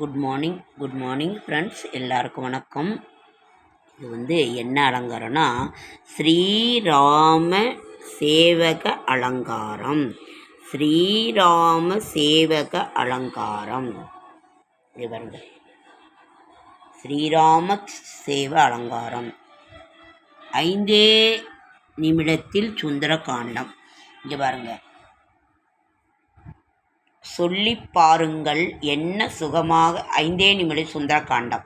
Good morning friends, எல்லாருக்கும் வணக்கம். இது என்ன அலங்காரம்னா ஸ்ரீராம சேவக அலங்காரம். ஸ்ரீராம சேவக அலங்காரம். இது பாருங்க, ஸ்ரீராம சேவ அலங்காரம். 5 நிமிடத்தில் சுந்தர காண்டம். இங்கே பாருங்க, சொல்லி பாருங்கள் என்ன சுகமாக 5 நிமிட சுந்தர காண்டம்.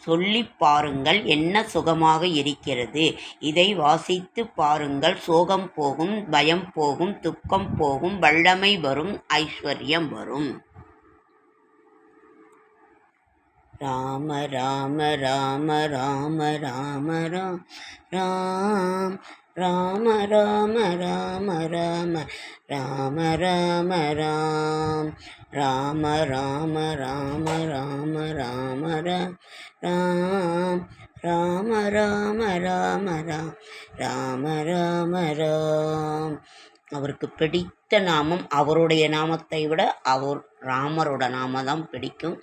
சொல்லி பாருங்கள் என்ன சுகமாக இருக்கிறது. இதை வாசித்து பாருங்கள். சோகம் போகும், பயம் போகும், துக்கம் போகும், வல்லமை வரும், ஐஸ்வர்யம் வரும். ராம ராம ராம ராம ராம ராம் ராம் ராம ராம ராம ராம ராம ராம ராம் ராம ராம ராம ராம ராம ராம் ராம ராம ராம ராம் ராம ராம ராம். அவருக்கு பிடித்த நாமம், அவருடைய நாமத்தை விட ராமரோட நாம தான் பிடிக்கும்.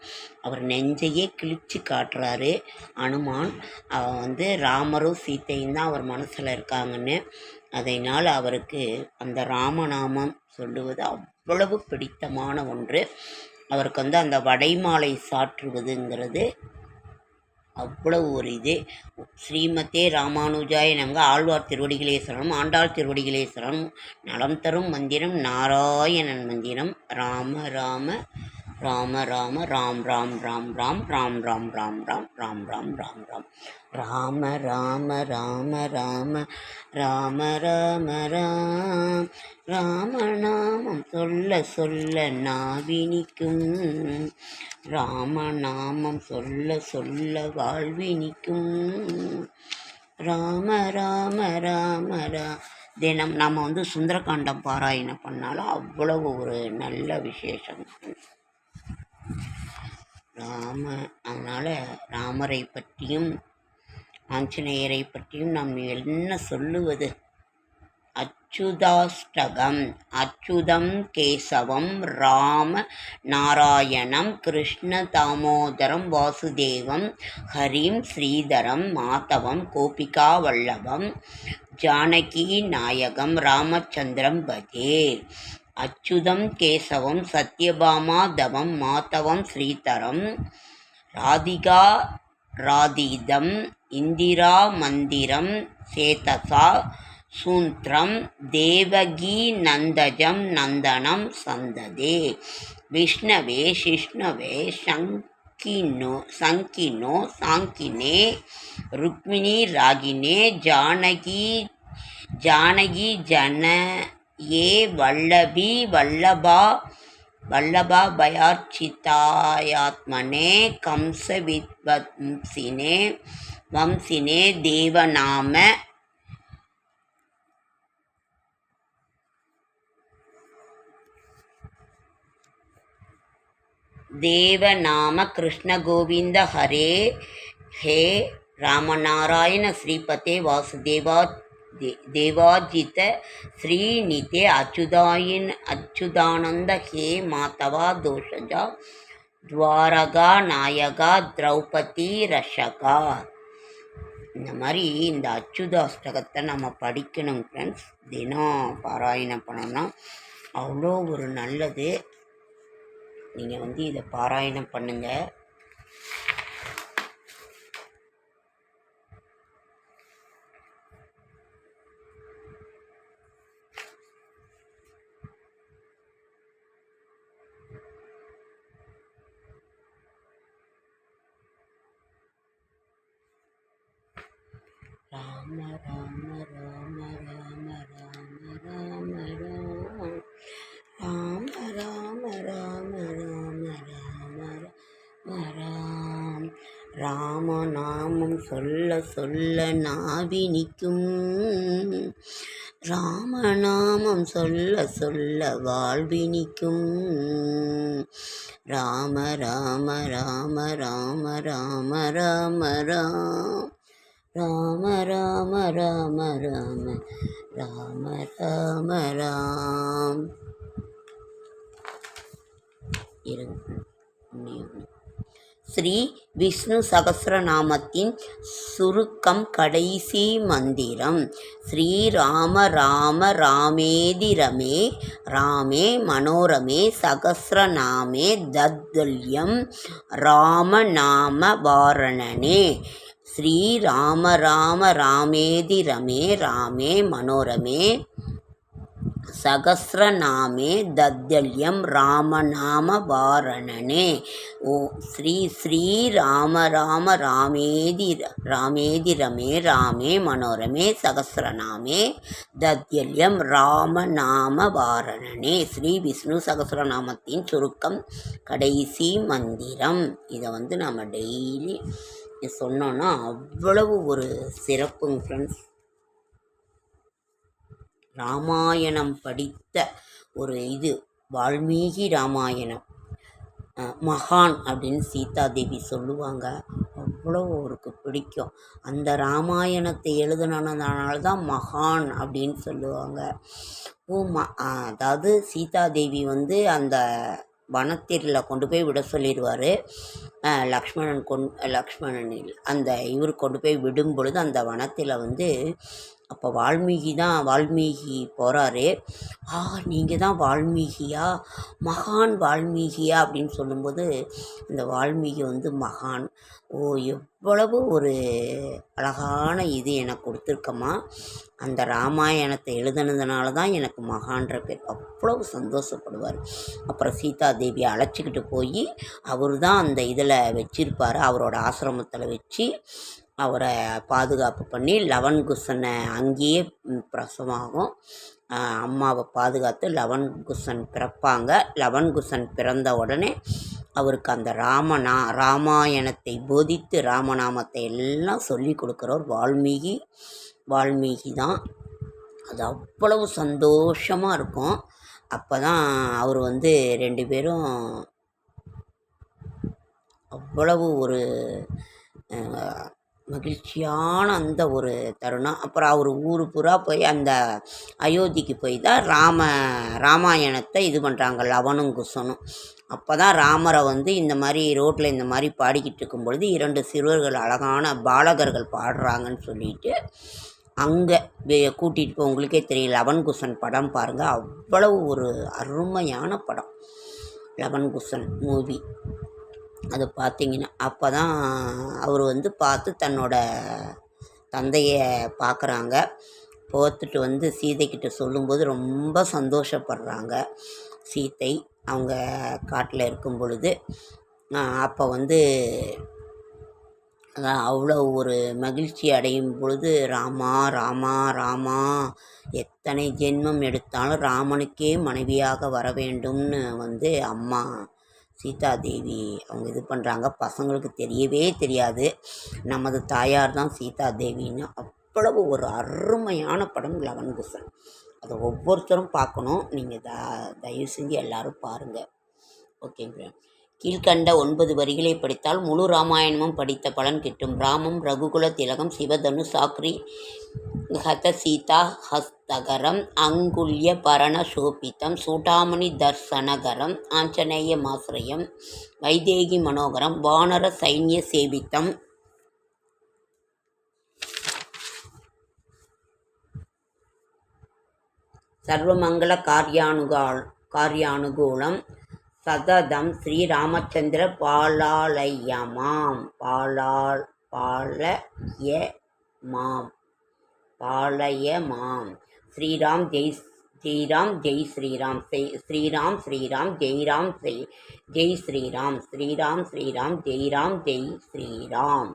அவர் நெஞ்சையே கிழிச்சு காட்டுறாரு அனுமான். ராமரும் சீத்தையும் தான் அவர் மனசில் இருக்காங்கன்னு. அதனால் அவருக்கு அந்த ராமநாமம் சொல்லுவது அவ்வளவு பிடித்தமான ஒன்று. அவருக்கு அந்த வடைமாலை சாற்றுவதுங்கிறது அவ்வளவு ஒரு இது. ஸ்ரீமதே ராமானுஜாய நமக. ஆழ்வார் திருவடிகளே சரணம், ஆண்டாள் திருவடிகளே சரணம். நலம் தரும் மந்திரம் நாராயணன் மந்திரம். ராம ராம ராம ராம ராம் ராம் ராம் ராம் ராம் ராம் ராம் ராம் ராம் ராம் ராம் ராம் ராம ராம ராம ராம ராம ராம ராம். ராமநாமம் சொல்ல சொல்ல நாவினிக்கும், ராமநாமம் சொல்ல சொல்ல வாழ்வினிக்கும். ராம ராம ராம ரா. தினம் நம்ம சுந்தரகாண்டம் பாராயணம் பண்ணாலும் அவ்வளவு ஒரு நல்ல விசேஷம். அதனால் ராமரை பற்றியும் ஆஞ்சநேயரை பற்றியும் நாம் என்ன சொல்லுவது? அச்சுதாஷ்டகம். அச்சுதம் கேசவம் ராம நாராயணம் கிருஷ்ண தாமோதரம் வாசுதேவம் ஹரிம் ஸ்ரீதரம் மாதவம் கோபிகா வல்லபம் ஜானகி நாயகம் ராமச்சந்திரம் பஜே. அச்சுதம் கேசவம் சத்யபாமா தவம் மாதவம் ஸ்ரீதரம் ராதிகா ராதீதம் இந்திரா மந்திரம் சேதசா சூந்திரம் தேவகி நந்தஜம் நந்தனம் சந்ததே. விஷ்ணவே சிஷ்ணவே சங்கினோ சாங்கினே ருக்மிணி ராகினே ஜானகி ஜனயே வல்லபி வல்லபா பயார்ச்சிதாயாத்மனே கம்ச வம்சினே தேவநாம கிருஷ்ண கோவிந்த ஹரே ஹே ராமநாராயண ஸ்ரீபதே வாசுதேவா தேவாஜித ஸ்ரீநிதே அச்சுதானந்த ஹே மாதவா தோஷஜா துவாரகா நாயகா திரௌபதி ரஷகா. இந்த மாதிரி இந்த அச்சுதாஷ்டகத்தை நம்ம படிக்கணும் ஃப்ரெண்ட்ஸ். தினம் பாராயணம் பண்ணோம்னா அவ்வளோ ஒரு நல்லது. நீங்கள் இதை பாராயணம் பண்ணுங்கள். ராம ராம ராம ராம ராம ராம ராம ராம ராம ராம ராம ராம். ராமநாமம் சொல்ல சொல்ல நாவினிக்கும், ராமநாமம் சொல்ல சொல்ல வாழ்வினிக்கும். ராம ராம ராம ராம ராம ராம ராம் ராம ராம ராம ராம ராம ராம ராம். இருங்க. ஸ்ரீ விஷ்ணு சகஸ்ரநாமத்தின் சுருக்கம் கடைசி மந்திரம். ஸ்ரீராம ராம ராமேதி ரமே ராமே மனோரமே சகஸ்ரநாமே தத்வல்யம் ராமநாம வாரணனே. ஸ்ரீராம ராம ராமேதி ரமே ராமே மனோரமே சகஸ்ரநாமே தத்வல்யம் ராமநாம வாரணனே. ஓ ஸ்ரீ ராம ராம ராமேதி ரமே ராமே மனோரமே சகஸ்ரநாமே தத்வல்யம் ராமநாம வாரணனே. ஸ்ரீ விஷ்ணு சகஸ்ரநாமத்தின் சுருக்கம் கடைசி மந்திரம். இதை நம்ம டெய்லி சொன்னோன்னா அவ்வளவு ஒரு சிறப்புங்க ஃப்ரெண்ட்ஸ். ராமாயணம் படித்த ஒரு வால்மீகி ராமாயணம் மகான் அப்படின்னு சீதாதேவி சொல்லுவாங்க. அவ்வளோ அவருக்கு பிடிக்கும். அந்த ராமாயணத்தை எழுதுனதுனால தான் மகான் அப்படின்னு சொல்லுவாங்க. அதாவது சீதாதேவி அந்த வனத்திரில் கொண்டு போய் விட சொல்லிடுவார். லக்ஷ்மணனில் இவர் கொண்டு போய் விடும் பொழுது அந்த வனத்தில் அப்போ வால்மீகி போகிறாரு. நீங்கள் தான் வால்மீகியா, மகான் வால்மீகியா அப்படின்னு சொல்லும்போது இந்த வால்மீகி மகான். எவ்வளவு ஒரு அழகான எனக்கு கொடுத்துருக்கம்மா. அந்த ராமாயணத்தை எழுதுனதுனால தான் எனக்கு மகான்ற பேர். அவ்வளவு சந்தோஷப்படுவார். அப்புறம் சீதாதேவியை அழைச்சிக்கிட்டு போய் அவர் தான் அந்த இதில் வச்சிருப்பார். அவரோட ஆசிரமத்தில் வச்சு அவரை பாதுகாப்பு பண்ணி லவன்குசனை அங்கேயே பிரசவமாகும். அம்மாவை பாதுகாத்து லவன்குசன் பிறப்பாங்க. லவன்குசன் பிறந்த உடனே அவருக்கு அந்த ராமாயணத்தை போதித்து ராமநாமத்தை எல்லாம் சொல்லி கொடுக்குறவர் வால்மீகி தான். அது அவ்வளவு சந்தோஷமாக இருக்கும். அப்போ தான் அவர் 2 பேரும் அவ்வளவு ஒரு மகிழ்ச்சியான அந்த ஒரு தருணம். அப்புறம் அவர் ஊர் பூரா போய் அந்த அயோத்திக்கு போய் தான் ராமாயணத்தை பண்ணுறாங்க லவனும் குசனும். அப்போ தான் ராமரை இந்த மாதிரி ரோட்டில் இந்த மாதிரி பாடிக்கிட்டு இருக்கும் பொழுது 2 சிறுவர்கள் அழகான பாலகர்கள் பாடுறாங்கன்னு சொல்லிட்டு அங்கே கூட்டிகிட்டு போய், உங்களுக்கே தெரியும் லவன்குசன் படம் பாருங்கள். அவ்வளவு ஒரு அருமையான படம் லவன்குசன் மூவி. அது பார்த்திங்கன்னா அப்போ தான் அவர் பார்த்து தன்னோட தந்தையை பார்க்குறாங்க. பார்த்துட்டு சீதைக்கிட்ட சொல்லும்போது ரொம்ப சந்தோஷப்படுறாங்க. சீத்தை அவங்க காட்டில் இருக்கும் பொழுது அப்போ அவ்வளோ ஒரு மகிழ்ச்சி அடையும் பொழுது ராமா ராமா ராமா எத்தனை ஜென்மம் எடுத்தாலும் ராமனுக்கே மனைவியாக வர வேண்டும்னு அம்மா சீதாதேவி அவங்க பண்ணுறாங்க. பசங்களுக்கு தெரியவே தெரியாது நமது தாயார் தான் சீதாதேவின்னு. அவ்வளவு ஒரு அருமையான படம் லவன்குசன். அதை ஒவ்வொருத்தரும் பார்க்கணும். நீங்கள் தயவு செஞ்சு எல்லோரும் பாருங்கள். ஓகேங்க. கீழ்கண்ட 9 வரிகளை படித்தால் முழு ராமாயணமும் படித்த பலன் கிட்டும். ராமம் ரகுகுல திலகம் சிவதனு சாக்ரி ஹத சீதா ஹஸ்தகரம் அங்குல்ய பரண சோபிதம் சூடாமணி தர்சனகரம் ஆஞ்சநேய மாசிரயம் வைதேகி மனோகரம் வானர சைன்ய சேவித்தம் சர்வமங்கள காரியானுகூலம் சததம் ஸ்ரீராமச்சந்திர பாலயமாம் ஸ்ரீராம் ஜெய் ஸ்ரீராம் ஜெய் ஸ்ரீராம் ஸ்ரீராம் ஸ்ரீராம் ஜெய்ராம் ஜெய் ஸ்ரீராம் ஸ்ரீராம் ஸ்ரீராம் ஜெய்ராம் ஜெய் ஸ்ரீராம்.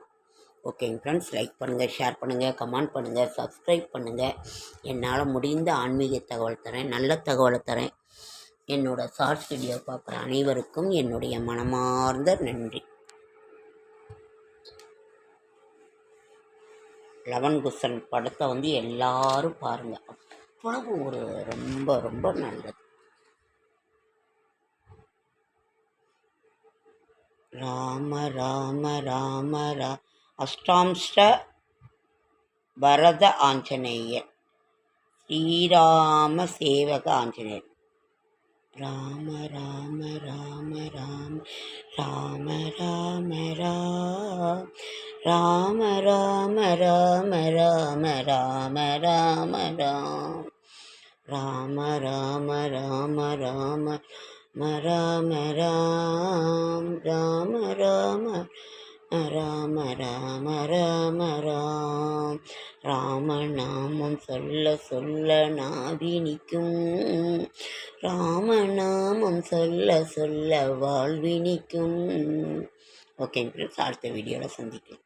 ஓகேங்க ஃப்ரெண்ட்ஸ், லைக் பண்ணுங்கள், ஷேர் பண்ணுங்கள், கமெண்ட் பண்ணுங்கள், சப்ஸ்கிரைப் பண்ணுங்கள். என்னால் முடிந்த ஆன்மீக தகவல் தரேன், நல்ல தகவலை தரேன். என்னோடய ஷார்ட்ஸ் வீடியோ பார்க்குற அனைவருக்கும் என்னுடைய மனமார்ந்த நன்றி. லவன்குசன் படத்தை எல்லாரும் பாருங்கள். அவ்வளவு ஒரு ரொம்ப ரொம்ப நல்லது. ராம ராம ராம அஷ்டாம்ஷ்ட பரத ஆஞ்சநேயர் ஸ்ரீராம சேவக ஆஞ்சநேயர். ராம ராம ராம ராம ராம ராம ராம் ராம ராம ராம ராம ராம ராம ராம் ராம ராம ராம ராம ராம ராம் ராம ராம ராம ராம ராம ராம் ராமநாமம் சொல்ல சொல்ல நாவினிக்கும் ராமநாமம் சொல்ல சொல்ல வாழ்வினிக்கும். ஓகேங்க ஃப்ரெண்ட்ஸ், அடுத்த வீடியோவில் சந்திக்கலாம்.